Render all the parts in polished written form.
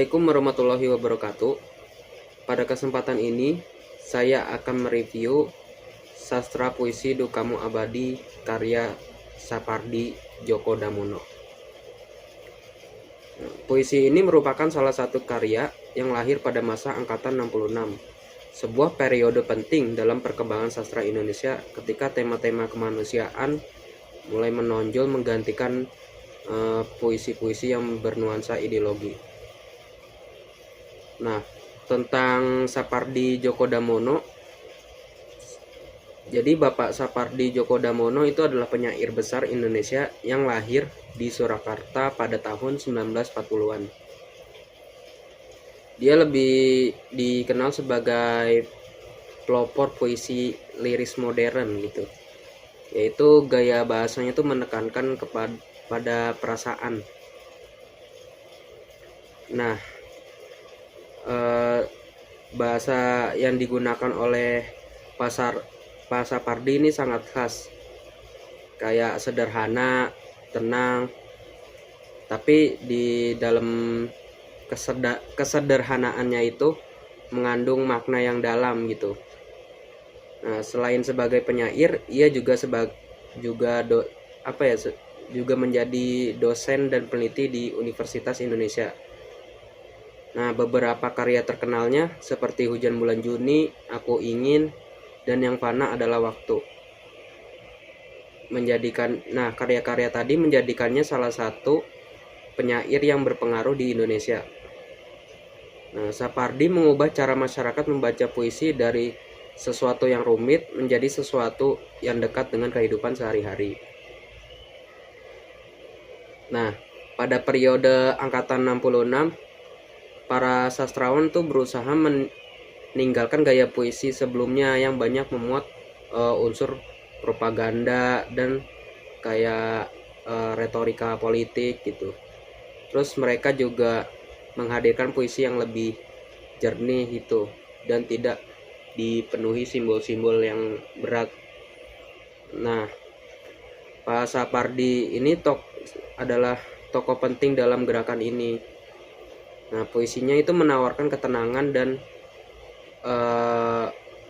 Assalamualaikum warahmatullahi wabarakatuh. Pada kesempatan ini, saya akan mereview Sastra Puisi Dukamu Abadi karya Sapardi Djoko Damono. Puisi ini merupakan salah satu karya yang lahir pada masa angkatan 66, sebuah periode penting dalam perkembangan sastra Indonesia ketika tema-tema kemanusiaan mulai menonjol menggantikan puisi-puisi yang bernuansa ideologi. Nah, tentang Sapardi Djoko Damono. Jadi Bapak Sapardi Djoko Damono itu adalah penyair besar Indonesia yang lahir di Surakarta pada tahun 1940-an. Dia lebih dikenal sebagai pelopor puisi liris modern gitu. Yaitu gaya bahasanya itu menekankan kepada perasaan. Nah, bahasa yang digunakan oleh Pak Sapardi ini sangat khas, kayak sederhana, tenang, tapi di dalam kesederhanaannya itu mengandung makna yang dalam gitu. Nah, selain sebagai penyair, ia juga juga menjadi dosen dan peneliti di Universitas Indonesia. Nah, beberapa karya terkenalnya seperti Hujan Bulan Juni, Aku Ingin, dan Yang Fana Adalah Waktu. Karya-karya tadi menjadikannya salah satu penyair yang berpengaruh di Indonesia. Nah, Sapardi mengubah cara masyarakat membaca puisi dari sesuatu yang rumit menjadi sesuatu yang dekat dengan kehidupan sehari-hari. Nah, pada periode angkatan 66, para sastrawan tuh berusaha meninggalkan gaya puisi sebelumnya yang banyak memuat unsur propaganda dan kayak retorika politik gitu. Terus mereka juga menghadirkan puisi yang lebih jernih gitu dan tidak dipenuhi simbol-simbol yang berat. Nah, Pak Sapardi ini adalah tokoh penting dalam gerakan ini. Nah, puisinya itu menawarkan ketenangan dan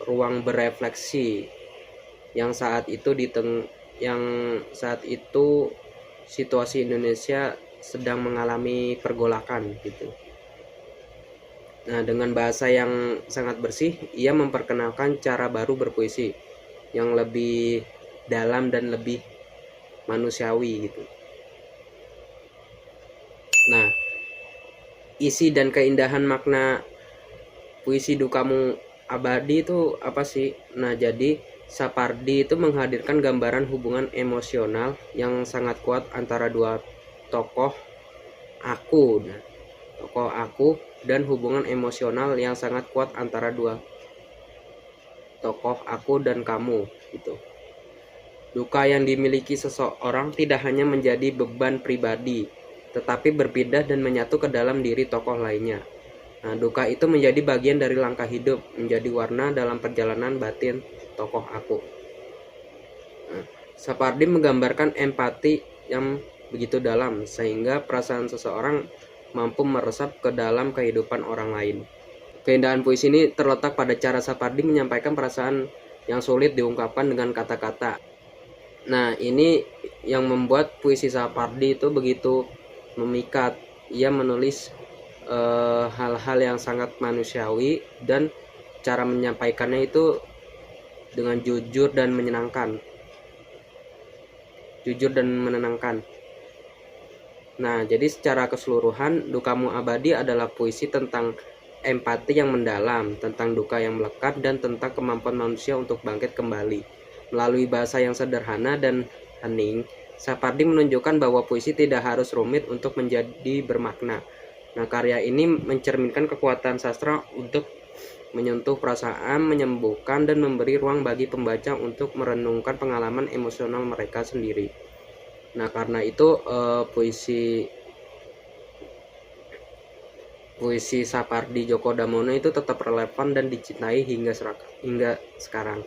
ruang berefleksi yang saat itu situasi Indonesia sedang mengalami pergolakan gitu. Nah, dengan bahasa yang sangat bersih, ia memperkenalkan cara baru berpuisi yang lebih dalam dan lebih manusiawi gitu. Nah, isi dan keindahan makna puisi Dukamu Abadi itu apa sih? Nah, jadi Sapardi itu menghadirkan gambaran hubungan emosional yang sangat kuat antara dua tokoh aku dan hubungan emosional yang sangat kuat antara dua tokoh aku dan kamu gitu. Duka yang dimiliki seseorang tidak hanya menjadi beban pribadi, tetapi berpindah dan menyatu ke dalam diri tokoh lainnya. Nah, duka itu menjadi bagian dari langkah hidup, menjadi warna dalam perjalanan batin tokoh aku. Nah, Sapardi menggambarkan empati yang begitu dalam, sehingga perasaan seseorang mampu meresap ke dalam kehidupan orang lain. Keindahan puisi ini terletak pada cara Sapardi menyampaikan perasaan yang sulit diungkapkan dengan kata-kata. Nah, ini yang membuat puisi Sapardi itu begitu memikat. Ia menulis hal-hal yang sangat manusiawi dan cara menyampaikannya itu dengan jujur dan menenangkan. Nah, jadi secara keseluruhan Dukamu Abadi adalah puisi tentang empati yang mendalam, tentang duka yang melekat, dan tentang kemampuan manusia untuk bangkit kembali. Melalui bahasa yang sederhana dan hening, Sapardi menunjukkan bahwa puisi tidak harus rumit untuk menjadi bermakna. Nah, karya ini mencerminkan kekuatan sastra untuk menyentuh perasaan, menyembuhkan, dan memberi ruang bagi pembaca untuk merenungkan pengalaman emosional mereka sendiri. Nah, karena itu puisi Sapardi Djoko Damono itu tetap relevan dan dicintai hingga sekarang.